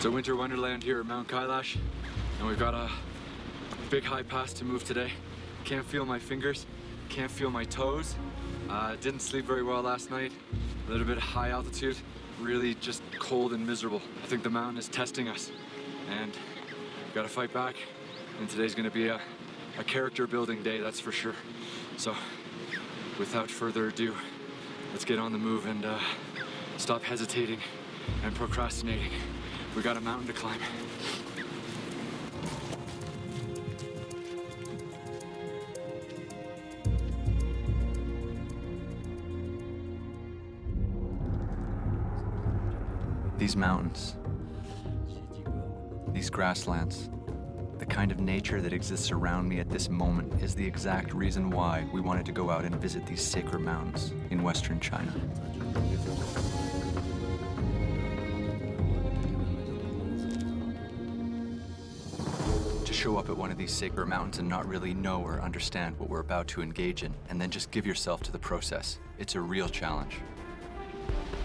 It's a winter wonderland here at Mount Kailash, and we've got a big high pass to move today. Can't feel my fingers, can't feel my toes. Didn't sleep very well last night. A little bit high altitude, really just cold and miserable. I think the mountain is testing us, and we've got to fight back. And today's going to be a character building day, that's for sure. So, without further ado, let's get on the move and stop hesitating and procrastinating. We got a mountain to climb. These mountains, these grasslands, the kind of nature that exists around me at this moment is the exact reason why we wanted to go out and visit these sacred mountains in Western China. To show up at one of these sacred mountains and not really know or understand what we're about to engage in, and then just give yourself to the process, it's a real challenge.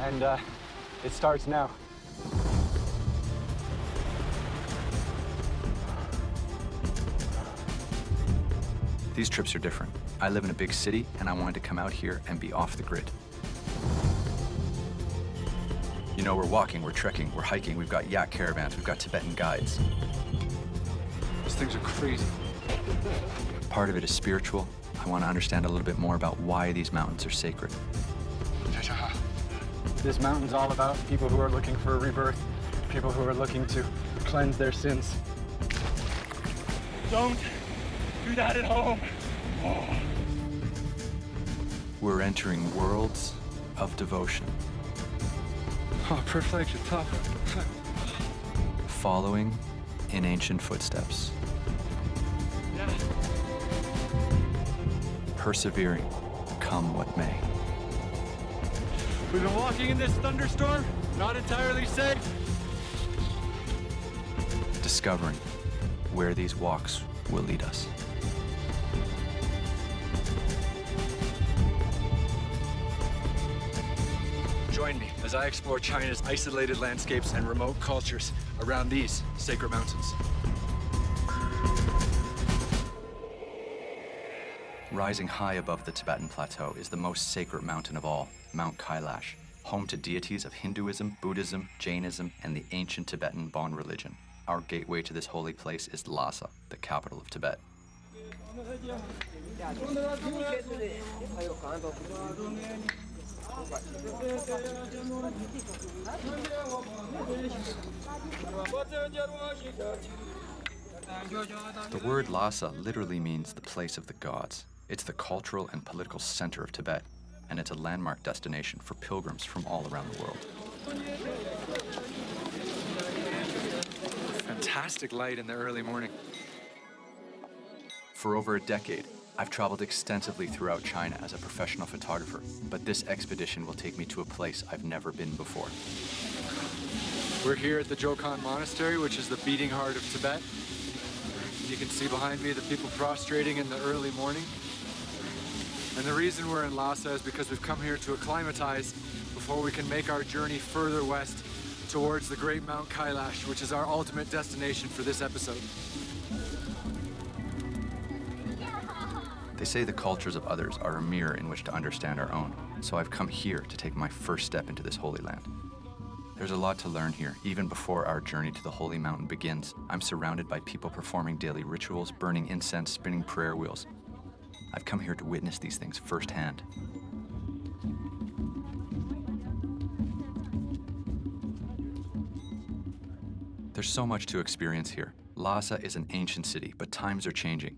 And it starts now. These trips are different. I live in a big city, and I wanted to come out here and be off the grid. You know, we're walking, we're trekking, we're hiking, we've got yak caravans, we've got Tibetan guides. These things are crazy. Part of it is spiritual. I want to understand a little bit more about why these mountains are sacred. This mountain's all about people who are looking for a rebirth, people who are looking to cleanse their sins. Don't do that at home. Oh. We're entering worlds of devotion. Oh, perfect, you're tough. Following in ancient footsteps. Yeah. Persevering, come what may. We've been walking in this thunderstorm, not entirely safe. Discovering where these walks will lead us. Join me as I explore China's isolated landscapes and remote cultures around these sacred mountains. Rising high above the Tibetan Plateau is the most sacred mountain of all, Mount Kailash, home to deities of Hinduism, Buddhism, Jainism, and the ancient Tibetan Bon religion. Our gateway to this holy place is Lhasa, the capital of Tibet. The word Lhasa literally means the place of the gods. It's the cultural and political center of Tibet, and it's a landmark destination for pilgrims from all around the world. Fantastic light in the early morning. For over a decade, I've traveled extensively throughout China as a professional photographer, but this expedition will take me to a place I've never been before. We're here at the Jokan Monastery, which is the beating heart of Tibet. You can see behind me the people prostrating in the early morning. And the reason we're in Lhasa is because we've come here to acclimatize before we can make our journey further west towards the great Mount Kailash, which is our ultimate destination for this episode. They say the cultures of others are a mirror in which to understand our own, so I've come here to take my first step into this holy land. There's a lot to learn here, even before our journey to the holy mountain begins. I'm surrounded by people performing daily rituals, burning incense, spinning prayer wheels. I've come here to witness these things firsthand. There's so much to experience here. Lhasa is an ancient city, but times are changing.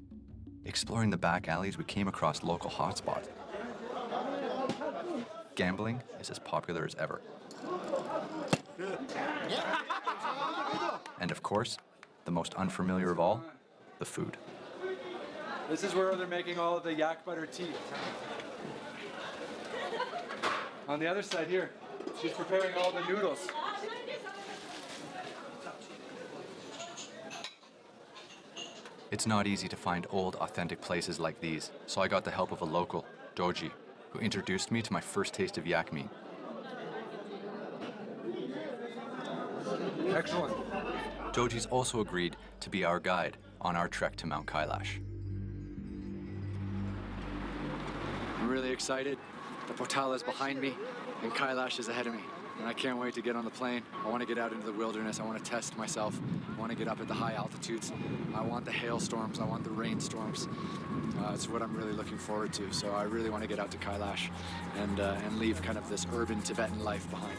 Exploring the back alleys, we came across local hotspots. Gambling is as popular as ever. And of course, the most unfamiliar of all, the food. This is where they're making all of the yak butter tea. On the other side here, she's preparing all the noodles. It's not easy to find old, authentic places like these, so I got the help of a local, Doji, who introduced me to my first taste of yak meat. Excellent. Doji's also agreed to be our guide on our trek to Mount Kailash. I'm really excited. The Potala is behind me, and Kailash is ahead of me. And I can't wait to get on the plane. I want to get out into the wilderness. I want to test myself. I want to get up at the high altitudes. I want the hailstorms. I want the rainstorms. It's what I'm really looking forward to. So I really want to get out to Kailash and leave kind of this urban Tibetan life behind.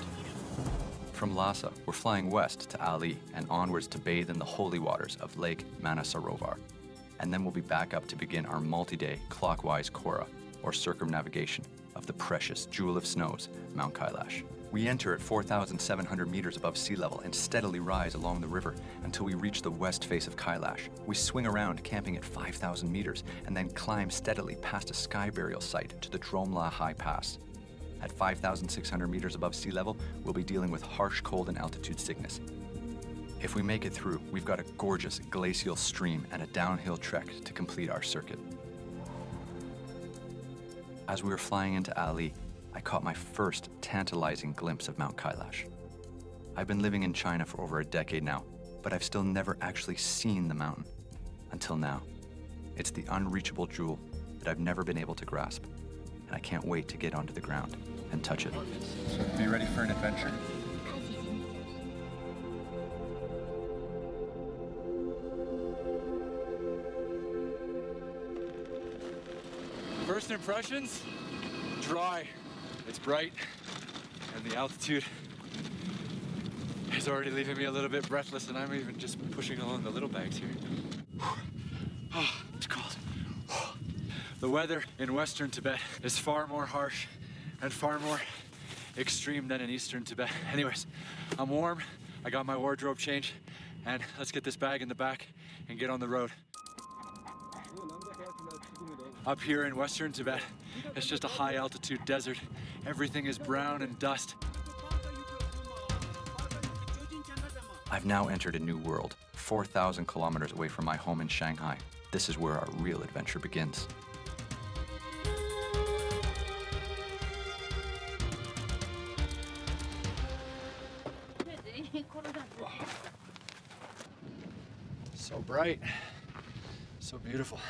From Lhasa, we're flying west to Ali and onwards to bathe in the holy waters of Lake Manasarovar. And then we'll be back up to begin our multi-day clockwise Kora, or circumnavigation, of the precious Jewel of Snows, Mount Kailash. We enter at 4,700 meters above sea level and steadily rise along the river until we reach the west face of Kailash. We swing around, camping at 5,000 meters, and then climb steadily past a sky burial site to the Drolma High Pass. At 5,600 meters above sea level, we'll be dealing with harsh cold and altitude sickness. If we make it through, we've got a gorgeous glacial stream and a downhill trek to complete our circuit. As we were flying into Ali, I caught my first tantalizing glimpse of Mount Kailash. I've been living in China for over a decade now, but I've still never actually seen the mountain. Until now. It's the unreachable jewel that I've never been able to grasp, and I can't wait to get onto the ground and touch it. Be ready for an adventure. First impressions? Dry. It's bright, and the altitude is already leaving me a little bit breathless, and I'm even just pushing along the little bags here. Oh, it's cold. The weather in Western Tibet is far more harsh and far more extreme than in Eastern Tibet. Anyways, I'm warm, I got my wardrobe changed, and let's get this bag in the back and get on the road. Up here in Western Tibet, it's just a high altitude desert. Everything is brown and dust. I've now entered a new world, 4,000 kilometers away from my home in Shanghai. This is where our real adventure begins. So bright, so beautiful.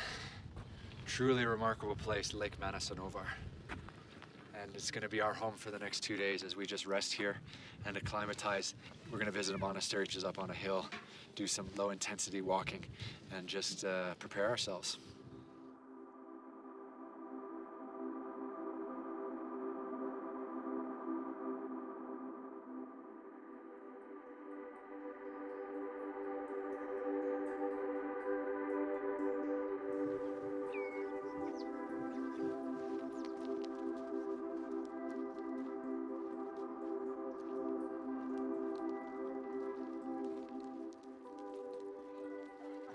Truly a remarkable place, Lake Manasarovar. And it's going to be our home for the next 2 days as we just rest here and acclimatize. We're going to visit a monastery which is up on a hill, do some low intensity walking, and just prepare ourselves.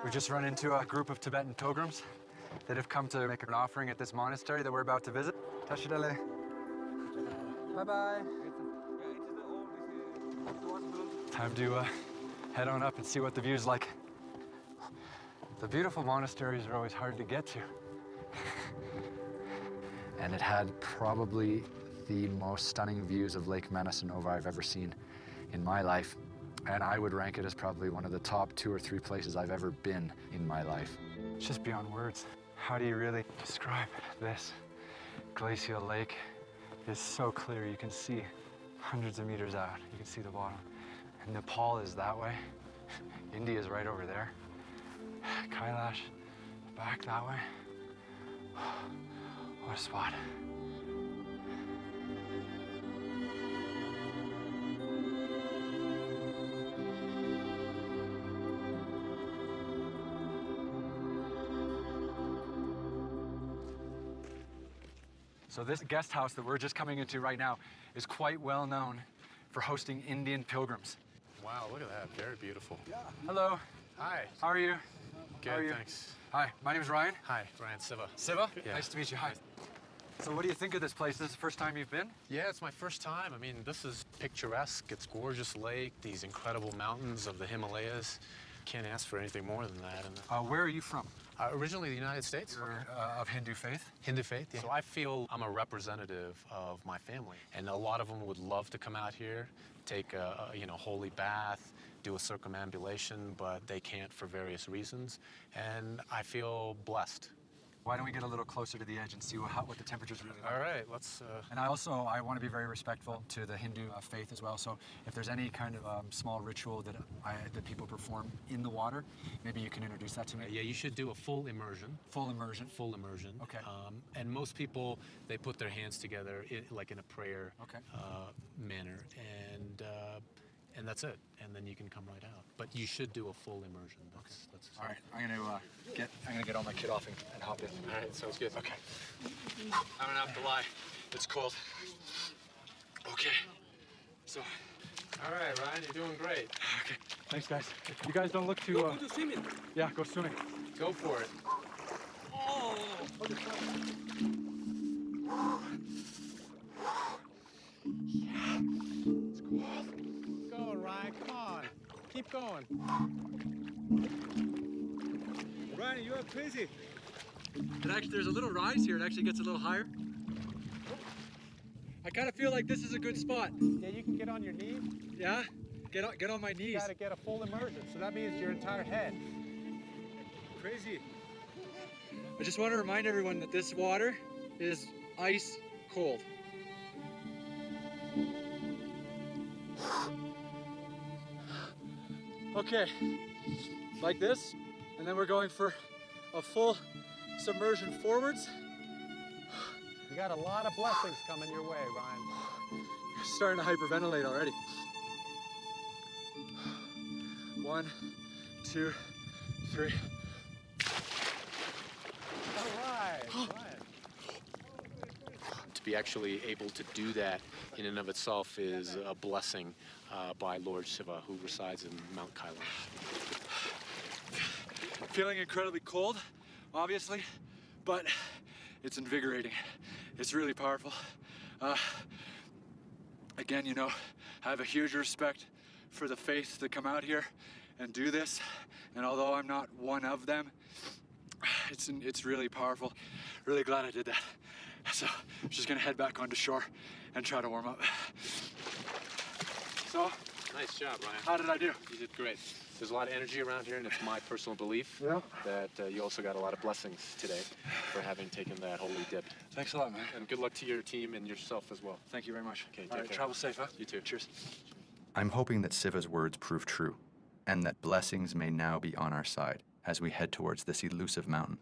We just run into a group of Tibetan pilgrims that have come to make an offering at this monastery that we're about to visit. Tashidale. Bye-bye. Time to head on up and see what the view's like. The beautiful monasteries are always hard to get to. And it had probably the most stunning views of Lake Manasarovar I've ever seen in my life. And I would rank it as probably one of the top 2 or 3 places I've ever been in my life. It's just beyond words. How do you really describe this? Glacial lake is so clear. You can see hundreds of meters out. You can see the bottom. And Nepal is that way. India is right over there. Kailash, back that way. What a spot. So this guest house that we're just coming into right now is quite well known for hosting Indian pilgrims. Wow, look at that. Very beautiful. Yeah. Hello. Hi. How are you? Good, How are you? thanks. Hi, my name is Ryan. Hi, Ryan Siva. Siva? Yeah. Nice to meet you. Hi. So what do you think of this place? This is the first time you've been? Yeah, it's my first time. I mean, this is picturesque. It's gorgeous lake, these incredible mountains of the Himalayas. Can't ask for anything more than that. And, where are you from? originally the United States. You're of Hindu faith? Hindu faith, yeah. So I feel I'm a representative of my family. And a lot of them would love to come out here, take a holy bath, do a circumambulation, but they can't for various reasons. And I feel blessed. Why don't we get a little closer to the edge and see what the temperature's really like? All right, let's... And I want to be very respectful to the Hindu faith as well. So if there's any kind of small ritual that people perform in the water, maybe you can introduce that to me. Yeah, you should do a full immersion. Full immersion? Full immersion. Okay. And most people, they put their hands together like in a prayer manner. And that's it. And then you can come right out. But you should do a full immersion. That's all right, I'm gonna get all my kit off and hop in. All right, sounds good. Okay. I'm gonna have to lie. It's cold. Okay. So. All right, Ryan, you're doing great. Okay. Thanks, guys. You guys don't look too. Go to swimming. Yeah, go swimming. Go for it. Oh. Yeah. It's cold. Go, Ryan, come on. Keep going. Ryan, you are crazy. There's a little rise here. It actually gets a little higher. I kind of feel like this is a good spot. Yeah, you can get on your knees. Yeah? Get on my knees. You gotta get a full immersion, so that means your entire head. Crazy. I just want to remind everyone that this water is ice cold. Okay, like this, and then we're going for a full submersion forwards. You got a lot of blessings coming your way, Ryan. You're starting to hyperventilate already. 1, 2, 3. All right, Ryan. To be actually able to do that in and of itself is a blessing by Lord Shiva, who resides in Mount Kailash. Feeling incredibly cold, obviously, but it's invigorating. It's really powerful. Again, I have a huge respect for the faith that come out here and do this. And although I'm not one of them, it's really powerful. Really glad I did that. So I'm just gonna head back onto shore and try to warm up. So, Nice job, Ryan. how did I do? You did great. There's a lot of energy around here, and it's my personal belief Yeah. that you also got a lot of blessings today for having taken that holy dip. Thanks a lot, man. And good luck to your team and yourself as well. Thank you very much. Okay, All take right, care. travel safe, huh? You too. Cheers. I'm hoping that Siva's words prove true, and that blessings may now be on our side as we head towards this elusive mountain.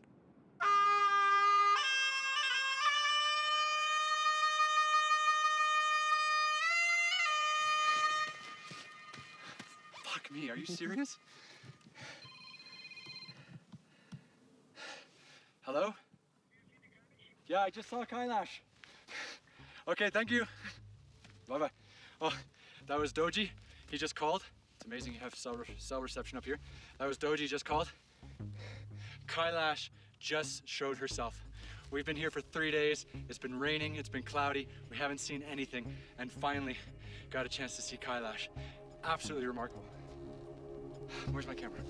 Fuck me, are you serious? Hello? Yeah, I just saw Kailash. Okay, thank you. Bye-bye. Oh, that was Doji. He just called. It's amazing you have cell reception up here. That was Doji just called. Kailash just showed herself. We've been here for 3 days. It's been raining, it's been cloudy. We haven't seen anything. And finally got a chance to see Kailash. Absolutely remarkable. Where's my camera?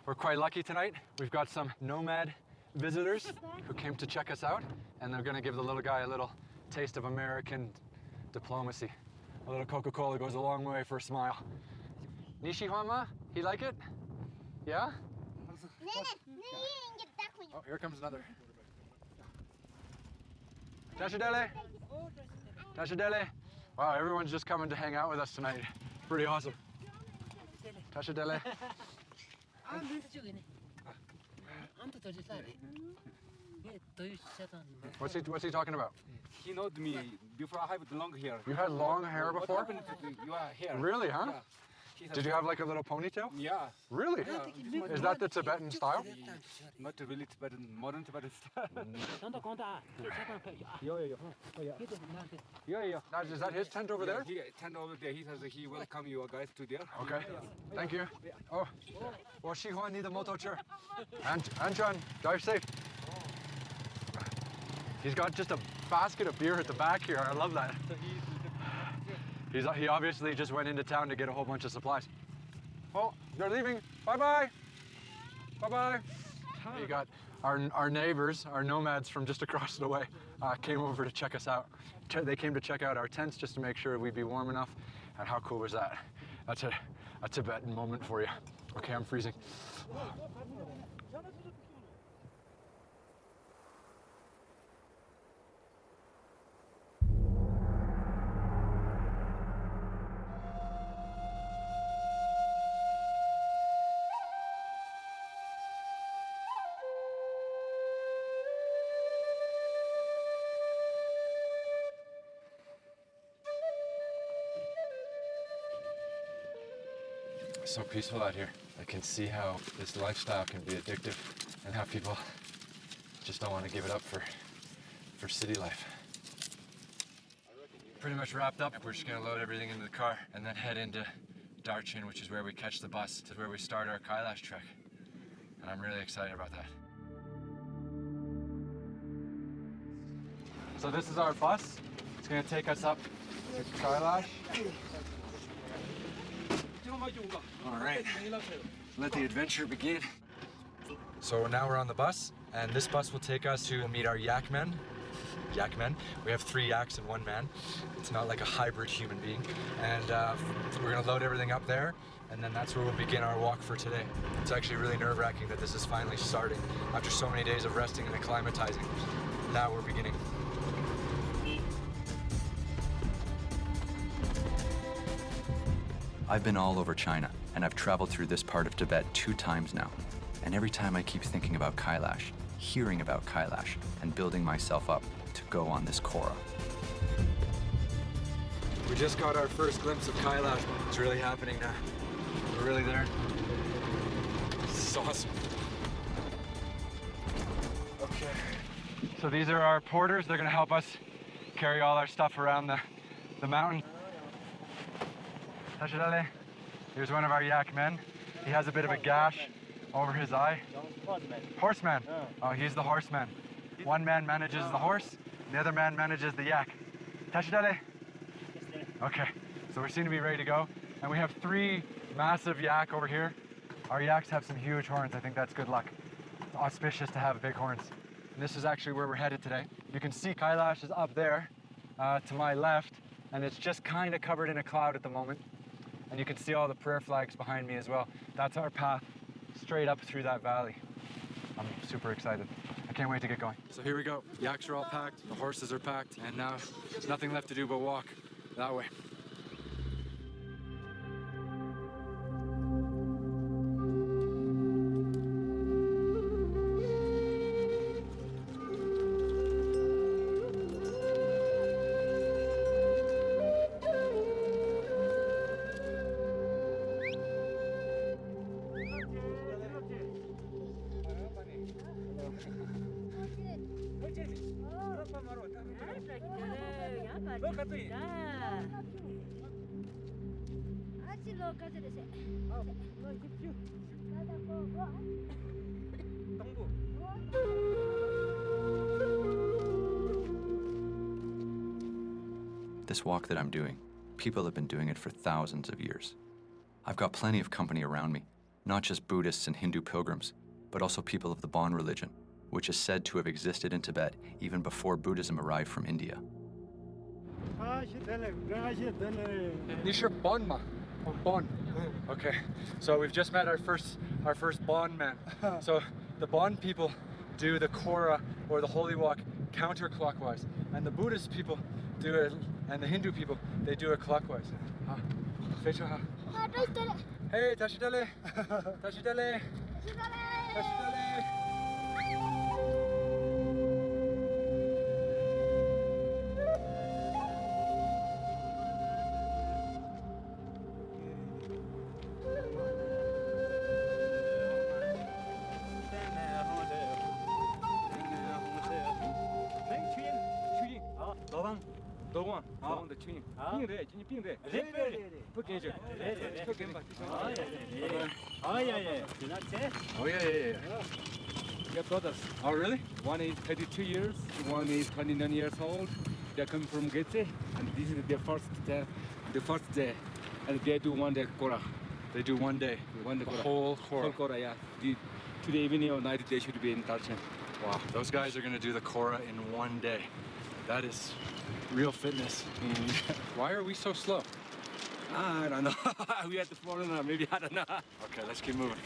We're quite lucky tonight. We've got some nomad visitors who came to check us out, and they're gonna give the little guy a little taste of American diplomacy. A little Coca-Cola goes a long way for a smile. Nishihama, he like it? Yeah? Oh, here comes another. Tashadele. Tashadele. Wow, everyone's just coming to hang out with us tonight. Pretty awesome. Tashadele. What's he talking about? He knows me before I have long hair. You had long hair What before? happened to your hair? Really, huh? Yeah. He has Did you have like a little ponytail? Yeah. Really? Yeah. Is that the Tibetan style? Not really Tibetan, modern Tibetan style. Yeah. Now, is that his tent over there? He tent over there. He says he welcome you guys to there. Okay. Thank you. Oh, well, Shihua need a motocher. Anchan, drive safe. He's got just a basket of beer at the back here. I love that. He obviously just went into town to get a whole bunch of supplies. Oh, they're leaving. Bye-bye. Bye-bye. You got our neighbors, our nomads from just across the way, came over to check us out. They came to check out our tents just to make sure we'd be warm enough. And how cool was that? That's a Tibetan moment for you. Okay, I'm freezing. So peaceful out here. I can see how this lifestyle can be addictive and how people just don't want to give it up for city life. Pretty much wrapped up. We're just gonna load everything into the car and then head into Darchin, which is where we catch the bus to where we start our Kailash trek. And I'm really excited about that. So this is our bus. It's gonna take us up to Kailash. All right, let the adventure begin. So now we're on the bus, and this bus will take us to meet our yak men. Yak men. We have 3 yaks and 1 man. It's not like a hybrid human being. And we're gonna load everything up there, and then that's where we'll begin our walk for today. It's actually really nerve-wracking that this is finally starting. After so many days of resting and acclimatizing, now we're beginning. I've been all over China, and I've traveled through this part of Tibet 2 times now. And every time I keep thinking about Kailash, hearing about Kailash, and building myself up to go on this Kora. We just got our first glimpse of Kailash. It's really happening now. We're really there. This is awesome. Okay. So these are our porters. They're gonna help us carry all our stuff around the mountain. Here's one of our yak men. He has a bit of a gash over his eye. Horseman. Oh, he's the horseman. One man manages the horse, and the other man manages the yak. Okay, so we seem to be ready to go. And we have 3 massive yak over here. Our yaks have some huge horns. I think that's good luck. It's auspicious to have big horns. And this is actually where we're headed today. You can see Kailash is up there to my left, and it's just kind of covered in a cloud at the moment. And you can see all the prayer flags behind me as well. That's our path straight up through that valley. I'm super excited. I can't wait to get going. So here we go. Yaks are all packed, the horses are packed, and now there's nothing left to do but walk that way. This walk that I'm doing, people have been doing it for thousands of years. I've got plenty of company around me, not just Buddhists and Hindu pilgrims, but also people of the Bon religion, which is said to have existed in Tibet even before Buddhism arrived from India. Bon. Okay, so we've just met our first Bon man. So the Bon people do the Kora or the Holy Walk counterclockwise, and the Buddhist people do it, and the Hindu people, they do it clockwise. Hey, Tashidale! Tashidale! Tashidale! Oh yeah. We have brothers. Oh really? One is 32 years, one is 29 years old, They're coming from Getse, and this is their first day, and they do one day Kora. They do one day. One day The Kora. whole Kora. Whole Kora, yeah. Today evening or night they should be in Darshan. Wow, those guys are gonna do the Kora in one day. That is real fitness. Why are we so slow? I don't know. We had the foreigner, maybe, I don't know. Okay, let's keep moving.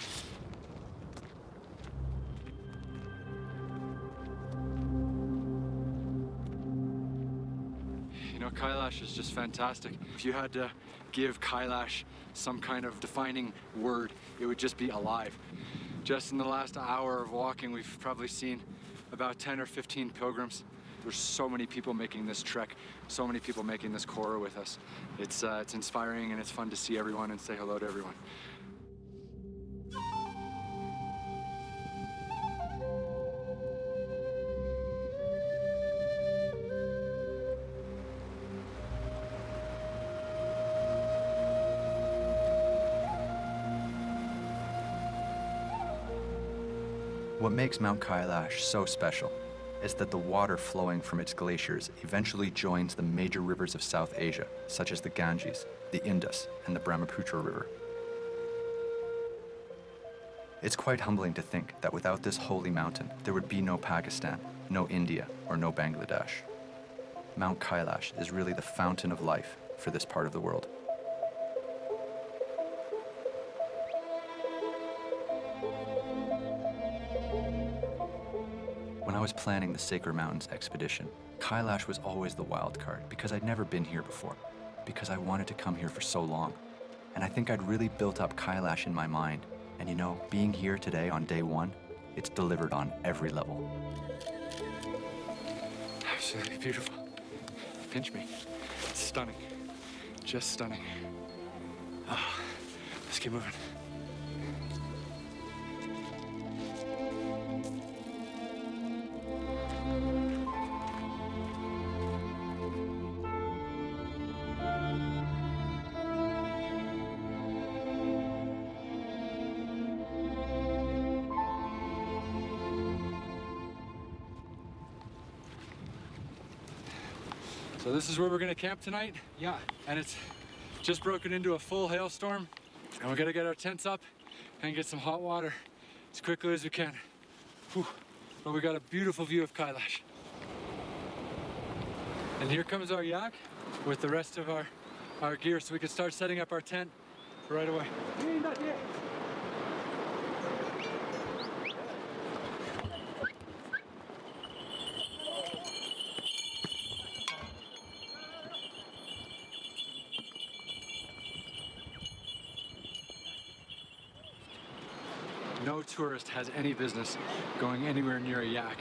You know, Kailash is just fantastic. If you had to give Kailash some kind of defining word, it would just be alive. Just in the last hour of walking, we've probably seen about 10 or 15 pilgrims. There's so many people making this trek, so many people making this Kora with us. It's inspiring and it's fun to see everyone and say hello to everyone. What makes Mount Kailash so special is that the water flowing from its glaciers eventually joins the major rivers of South Asia, such as the Ganges, the Indus, and the Brahmaputra River. It's quite humbling to think that without this holy mountain, there would be no Pakistan, no India, or no Bangladesh. Mount Kailash is really the fountain of life for this part of the world. When I was planning the Sacred Mountains expedition, Kailash was always the wild card because I'd never been here before, because I wanted to come here for so long. And I think I'd really built up Kailash in my mind. And you know, being here today on day one, it's delivered on every level. Absolutely beautiful. Pinch me. It's stunning. Just stunning. Oh, let's keep moving. So this is where we're gonna camp tonight. Yeah. And it's just broken into a full hailstorm. And we're gonna get our tents up and get some hot water as quickly as we can. Whew. But we got a beautiful view of Kailash. And here comes our yak with the rest of our gear so we can start setting up our tent right away. No tourist has any business going anywhere near a yak.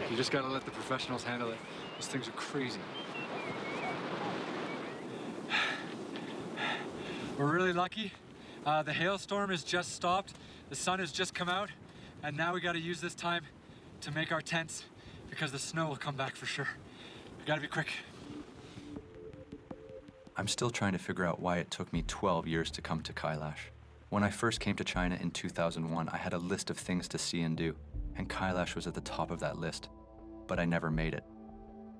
You just gotta let the professionals handle it. Those things are crazy. We're really lucky. The hailstorm has just stopped. The sun has just come out. And now we gotta use this time to make our tents because the snow will come back for sure. We gotta be quick. I'm still trying to figure out why it took me 12 years to come to Kailash. When I first came to China in 2001, I had a list of things to see and do, and Kailash was at the top of that list, but I never made it.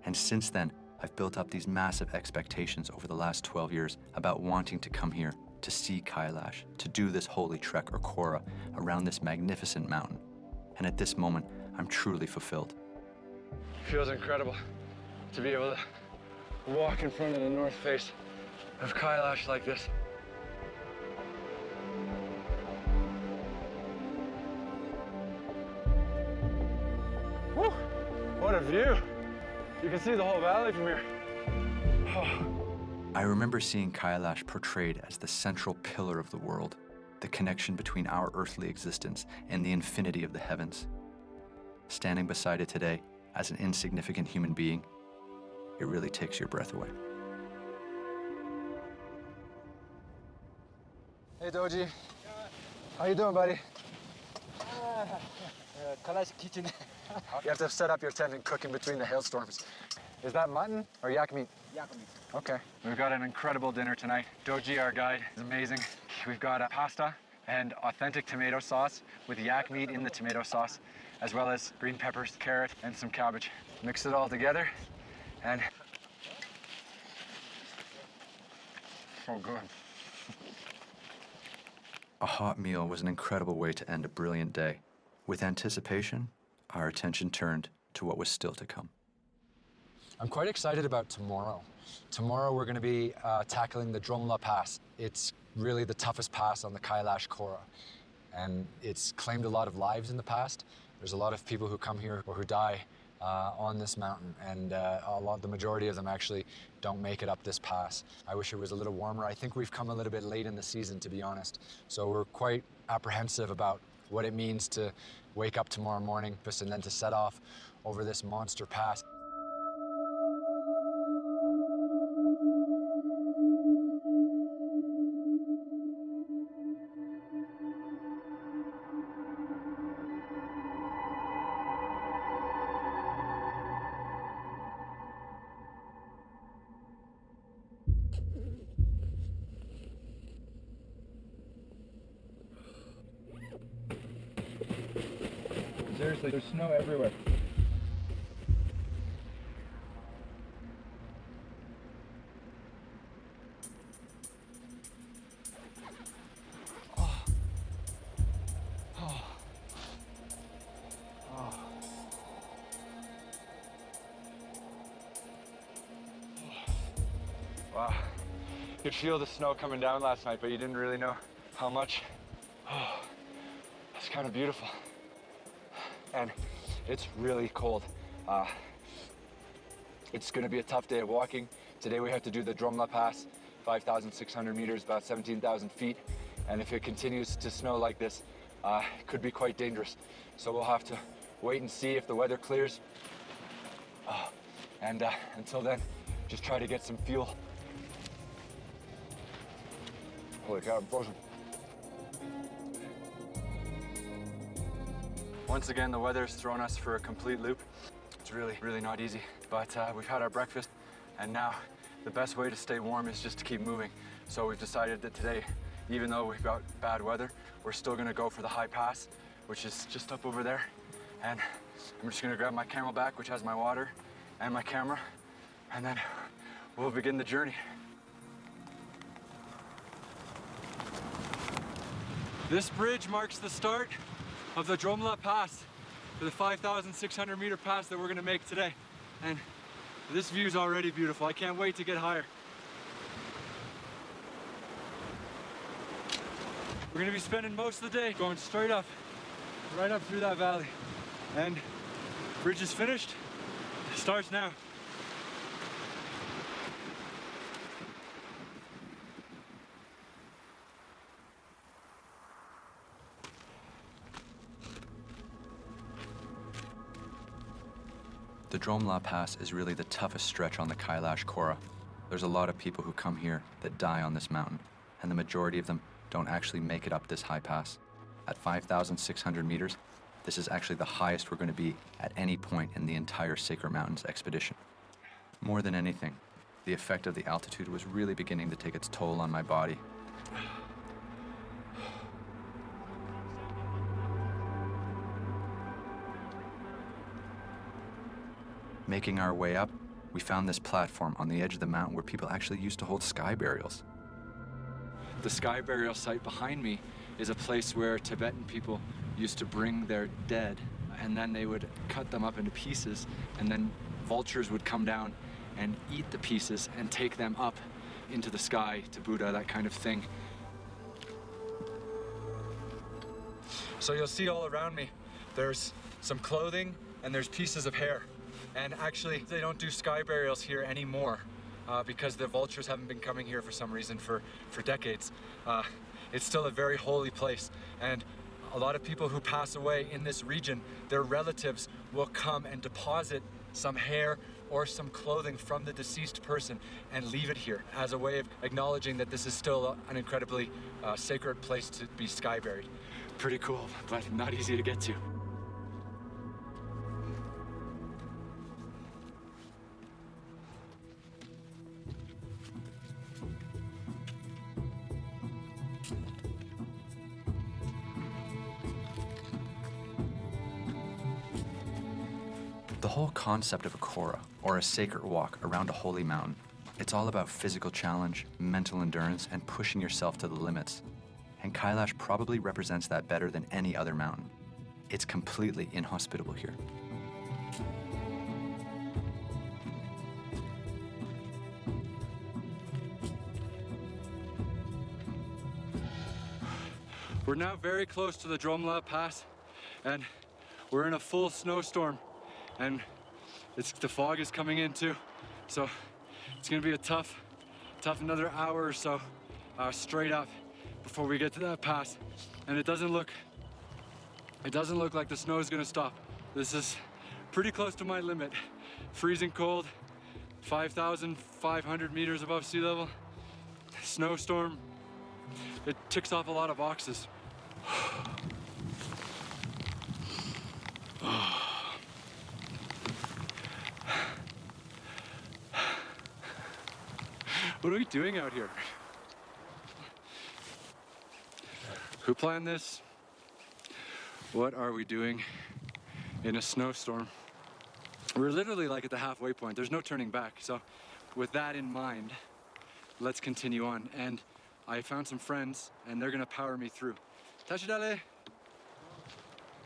And since then, I've built up these massive expectations over the last 12 years about wanting to come here, to see Kailash, to do this holy trek or Kora around this magnificent mountain. And at this moment, I'm truly fulfilled. It feels incredible to be able to walk in front of the north face of Kailash like this. Woo! What a view! You can see the whole valley from here. Oh. I remember seeing Kailash portrayed as the central pillar of the world, the connection between our earthly existence and the infinity of the heavens. Standing beside it today, as an insignificant human being, it really takes your breath away. Hey Doji, how you doing, buddy? Kailash kitchen. You have to set up your tent and cook in between the hailstorms. Is that mutton or yak meat? Yak meat. Okay. We've got an incredible dinner tonight. Doji, our guide, is amazing. We've got pasta and authentic tomato sauce with yak meat in the tomato sauce, as well as green peppers, carrot, and some cabbage. Mix it all together, and so good. A hot meal was an incredible way to end a brilliant day. With anticipation, our attention turned to what was still to come. I'm quite excited about tomorrow. Tomorrow we're going to be tackling the Drolma Pass. It's really the toughest pass on the Kailash Kora, and it's claimed a lot of lives in the past. There's a lot of people who come here or who die on this mountain, and the majority of them actually don't make it up this pass. I wish it was a little warmer. I think we've come a little bit late in the season, to be honest. So we're quite apprehensive about what it means to wake up tomorrow morning and then to set off over this monster pass. Seriously, there's snow everywhere. Wow. You could feel the snow coming down last night, but you didn't really know how much. Oh, it's kind of beautiful. And it's really cold. It's gonna be a tough day of walking. Today we have to do the Drolma Pass, 5,600 meters, about 17,000 feet. And if it continues to snow like this, it could be quite dangerous. So we'll have to wait and see if the weather clears. And until then, just try to get some fuel. Holy cow, I'm frozen. Once again, the weather's thrown us for a complete loop. It's really, really not easy. But we've had our breakfast, and now the best way to stay warm is just to keep moving. So we've decided that today, even though we've got bad weather, we're still gonna go for the high pass, which is just up over there. And I'm just gonna grab my camelback, which has my water and my camera, and then we'll begin the journey. This bridge marks the start of the Drolma Pass, for the 5,600 meter pass that we're gonna make today. And this view's already beautiful. I can't wait to get higher. We're gonna be spending most of the day going straight up, right up through that valley. And bridge is finished, starts now. The Drolma Pass is really the toughest stretch on the Kailash Kora. There's a lot of people who come here that die on this mountain, and the majority of them don't actually make it up this high pass. At 5,600 meters, this is actually the highest we're going to be at any point in the entire Sacred Mountains expedition. More than anything, the effect of the altitude was really beginning to take its toll on my body. Making our way up, we found this platform on the edge of the mountain where people actually used to hold sky burials. The sky burial site behind me is a place where Tibetan people used to bring their dead, and then they would cut them up into pieces, and then vultures would come down and eat the pieces and take them up into the sky to Buddha, that kind of thing. So you'll see all around me, there's some clothing and there's pieces of hair. And actually, they don't do sky burials here anymore because the vultures haven't been coming here for some reason for decades. It's still a very holy place, and a lot of people who pass away in this region, their relatives will come and deposit some hair or some clothing from the deceased person and leave it here as a way of acknowledging that this is still an incredibly sacred place to be sky buried. Pretty cool, but not easy to get to. The whole concept of a Kora, or a sacred walk around a holy mountain, It's all about physical challenge, mental endurance, and pushing yourself to the limits. And Kailash probably represents that better than any other mountain. It's completely inhospitable here. We're now very close to the Drolma Pass, and we're in a full snowstorm, and the fog is coming in too. So it's gonna be a tough another hour or so straight up before we get to that pass. And it doesn't look like the snow is gonna stop. This is pretty close to my limit. Freezing cold, 5,500 meters above sea level. Snowstorm, it ticks off a lot of boxes. What are we doing out here? Who planned this? What are we doing in a snowstorm? We're literally like at the halfway point. There's no turning back. So with that in mind, let's continue on. And I found some friends and they're gonna power me through. Tashidale.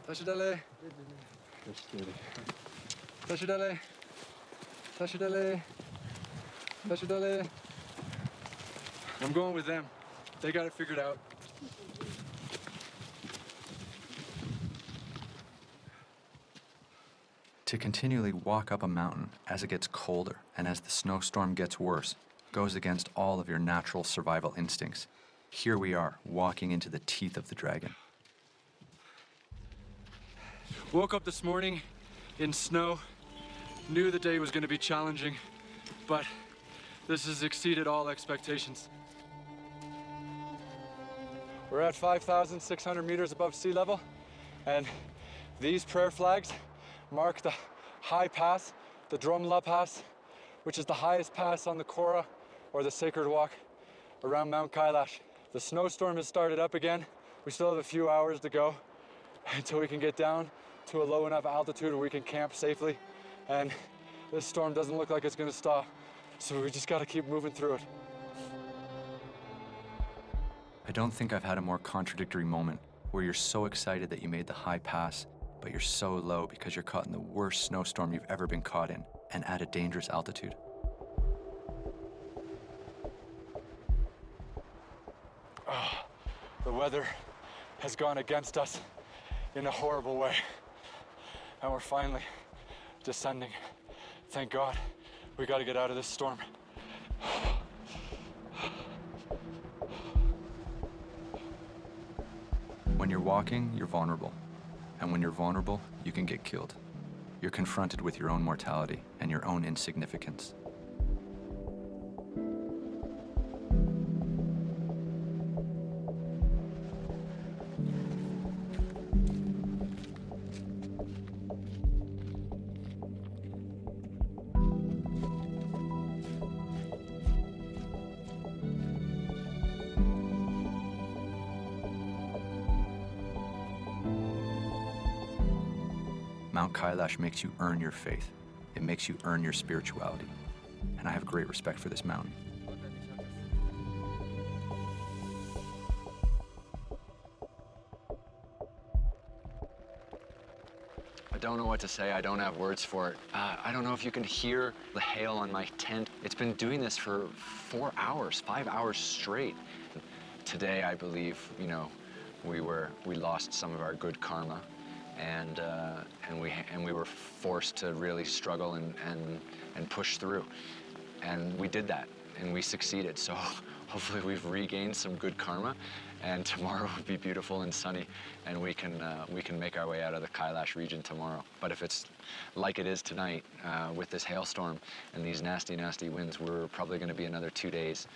Tashidale. Tashidale. Tashidale. Tashidale. I'm going with them. They got it figured out. To continually walk up a mountain as it gets colder and as the snowstorm gets worse goes against all of your natural survival instincts. Here we are, walking into the teeth of the dragon. Woke up this morning in snow, knew the day was going to be challenging, but this has exceeded all expectations. We're at 5,600 meters above sea level, and these prayer flags mark the high pass, the Drolma Pass, which is the highest pass on the Kora, or the sacred walk, around Mount Kailash. The snowstorm has started up again. We still have a few hours to go until we can get down to a low enough altitude where we can camp safely. And this storm doesn't look like it's gonna stop, so we just gotta keep moving through it. I don't think I've had a more contradictory moment where you're so excited that you made the high pass, but you're so low because you're caught in the worst snowstorm you've ever been caught in and at a dangerous altitude. The weather has gone against us in a horrible way, and we're finally descending. Thank God. We gotta get out of this storm. When you're walking, you're vulnerable. And when you're vulnerable, you can get killed. You're confronted with your own mortality and your own insignificance. Mount Kailash makes you earn your faith. It makes you earn your spirituality. And I have great respect for this mountain. I don't know what to say. I don't have words for it. I don't know if you can hear the hail on my tent. It's been doing this for 4 hours, 5 hours straight. Today, I believe, we lost some of our good karma, and we were forced to really struggle and push through, and we did that, and we succeeded. So hopefully we've regained some good karma, and tomorrow will be beautiful and sunny, and we can make our way out of the Kailash region tomorrow. But if it's like it is tonight, with this hailstorm and these nasty, nasty winds, we're probably going to be another 2 days.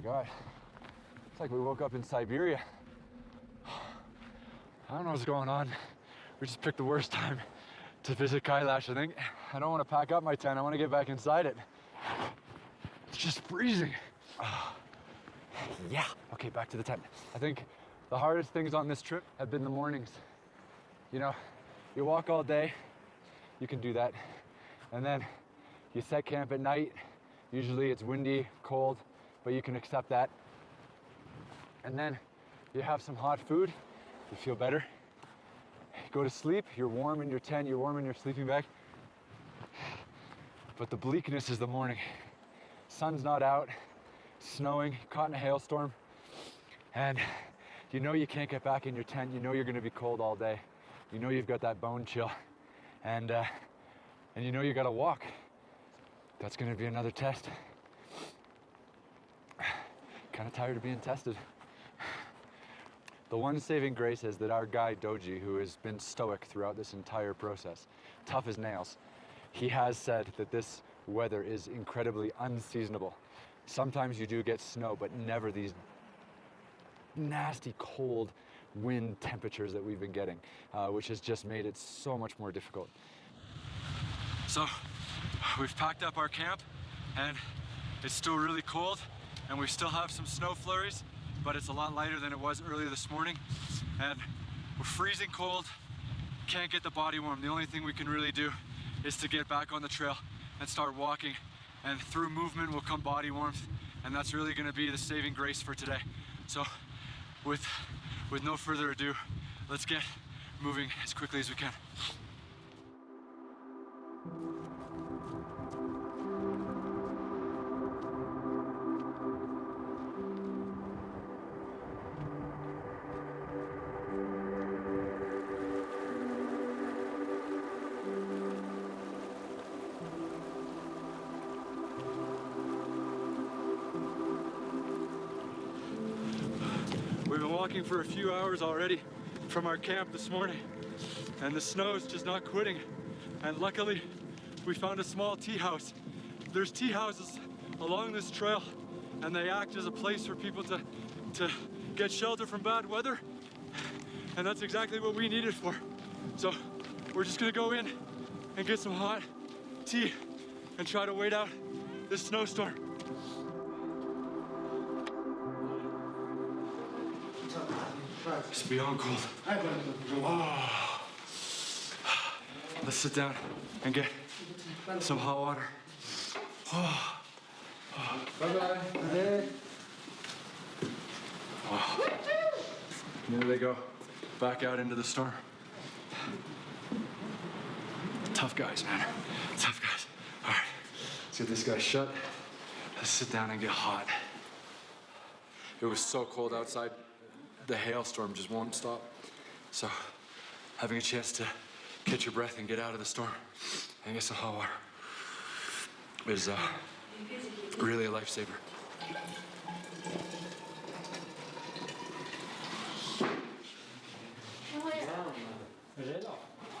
God, like we woke up in Siberia. I don't know what's going on. We just picked the worst time to visit Kailash, I think. I don't want to pack up my tent. I want to get back inside it. It's just freezing. Yeah. Okay, back to the tent. I think the hardest things on this trip have been the mornings. You know, you walk all day, you can do that. And then you set camp at night. Usually it's windy, cold, but you can accept that. And then you have some hot food, you feel better. You go to sleep, you're warm in your tent, you're warm in your sleeping bag. But the bleakness is the morning. Sun's not out, snowing, caught in a hailstorm. And you know you can't get back in your tent, you know you're gonna be cold all day. You know you've got that bone chill. And you know you gotta walk. That's gonna be another test. Kind of tired of being tested. The one saving grace is that our guide Doji, who has been stoic throughout this entire process, tough as nails, he has said that this weather is incredibly unseasonable. Sometimes you do get snow, but never these nasty cold wind temperatures that we've been getting, which has just made it so much more difficult. So we've packed up our camp and it's still really cold and we still have some snow flurries, but it's a lot lighter than it was earlier this morning. And we're freezing cold, can't get the body warm. The only thing we can really do is to get back on the trail and start walking, and through movement will come body warmth, and that's really gonna be the saving grace for today. So with no further ado, let's get moving as quickly as we can. We've been walking for a few hours already from our camp this morning, and the snow's just not quitting. And luckily, we found a small tea house. There's tea houses along this trail, and they act as a place for people to get shelter from bad weather. And that's exactly what we needed for. So we're just gonna go in and get some hot tea and try to wait out this snowstorm. It's beyond cold. Oh. Let's sit down and get some hot water. Oh. Bye-bye. Oh. There they go. Back out into the storm. Tough guys, man. Tough guys. All right, let's get this guy shut. Let's sit down and get hot. It was so cold outside. The hailstorm just won't stop. So having a chance to catch your breath and get out of the storm and get some hot water is really a lifesaver.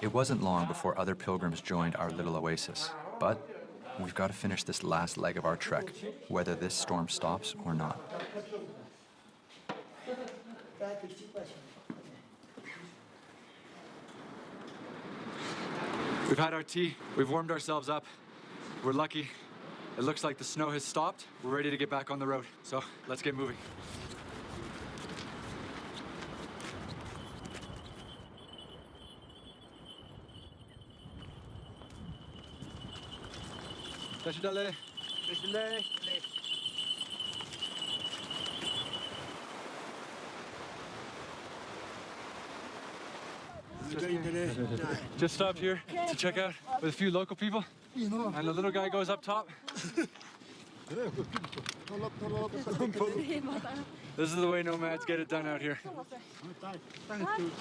It wasn't long before other pilgrims joined our little oasis, but we've got to finish this last leg of our trek, whether this storm stops or not. We've had our tea, we've warmed ourselves up. We're lucky. It looks like the snow has stopped. We're ready to get back on the road. So let's get moving. Just stopped here to check out with a few local people, and the little guy goes up top. This is the way nomads get it done out here.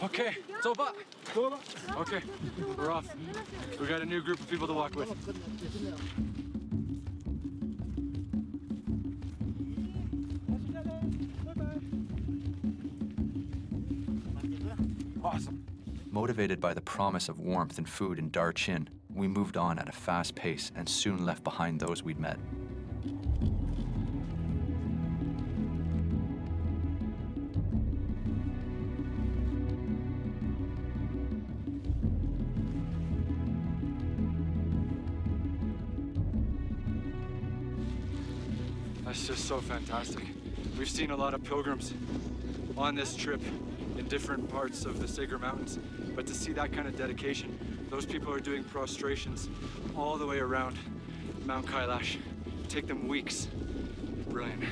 Okay, soba. Okay, we're off. We got a new group of people to walk with. Awesome. Motivated by the promise of warmth and food in Dar Chin, we moved on at a fast pace and soon left behind those we'd met. That's just so fantastic. We've seen a lot of pilgrims on this trip in different parts of the Sacred Mountains, but to see that kind of dedication, those people are doing prostrations all the way around Mount Kailash. Take them weeks. Brilliant.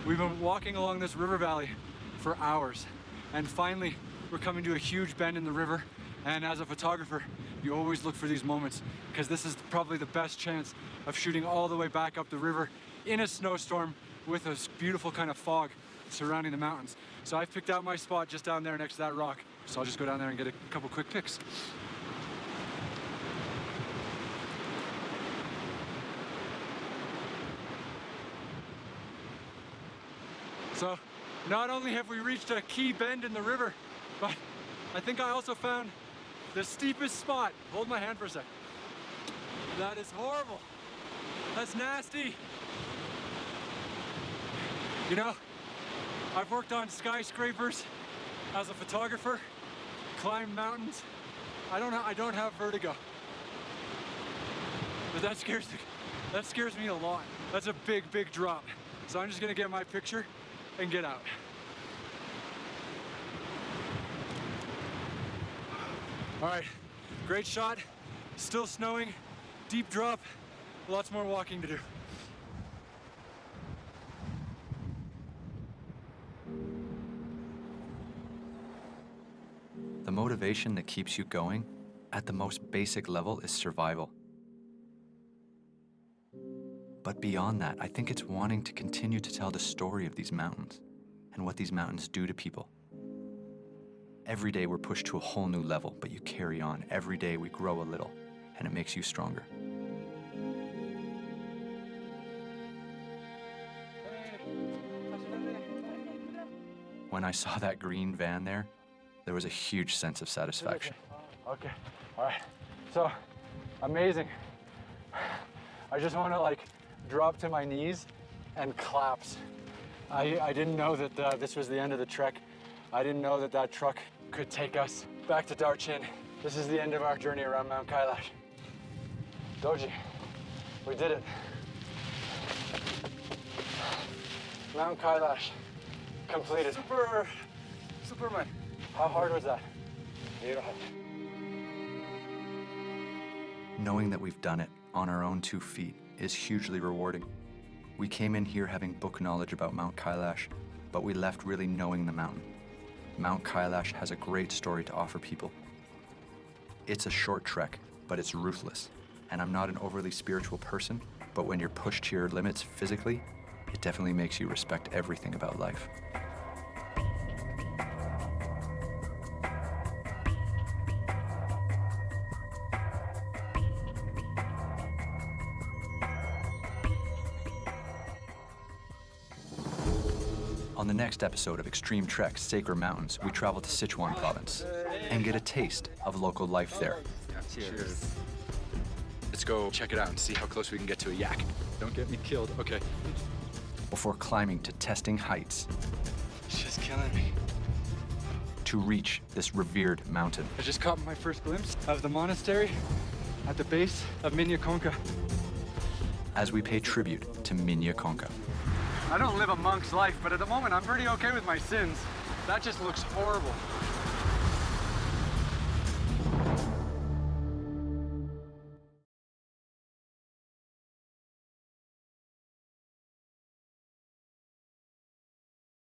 We've been walking along this river valley for hours, and finally we're coming to a huge bend in the river. And as a photographer, you always look for these moments, because this is probably the best chance of shooting all the way back up the river in a snowstorm with a beautiful kind of fog surrounding the mountains. So I've picked out my spot just down there next to that rock. So I'll just go down there and get a couple quick pics. So not only have we reached a key bend in the river, but I think I also found the steepest spot. Hold my hand for a sec. That is horrible. That's nasty. You know, I've worked on skyscrapers as a photographer, climbed mountains. I don't have vertigo. But that scares me a lot. That's a big, big drop. So I'm just gonna get my picture and get out. All right, great shot. Still snowing, deep drop, lots more walking to do. The motivation that keeps you going at the most basic level is survival. But beyond that, I think it's wanting to continue to tell the story of these mountains and what these mountains do to people. Every day we're pushed to a whole new level, but you carry on. Every day we grow a little, and it makes you stronger. When I saw that green van there was a huge sense of satisfaction. Okay, all right. So, amazing. I just want to drop to my knees and collapse. I didn't know that this was the end of the trek. I didn't know that that truck could take us back to Darchin. This is the end of our journey around Mount Kailash. Doji, we did it. Mount Kailash, completed. Superman. How hard was that? Knowing that we've done it on our own 2 feet is hugely rewarding. We came in here having book knowledge about Mount Kailash, but we left really knowing the mountain. Mount Kailash has a great story to offer people. It's a short trek, but it's ruthless. And I'm not an overly spiritual person, but when you're pushed to your limits physically, it definitely makes you respect everything about life. On the next episode of Extreme Treks Sacred Mountains, we travel to Sichuan province and get a taste of local life there. Cheers. Let's go check it out and see how close we can get to a yak. Don't get me killed. Okay. Before climbing to testing heights It's just killing me. to reach this revered mountain. I just caught my first glimpse of the monastery at the base of Minya Konka. As we pay tribute to Minya Konka. I don't live a monk's life, but at the moment I'm pretty okay with my sins. That just looks horrible.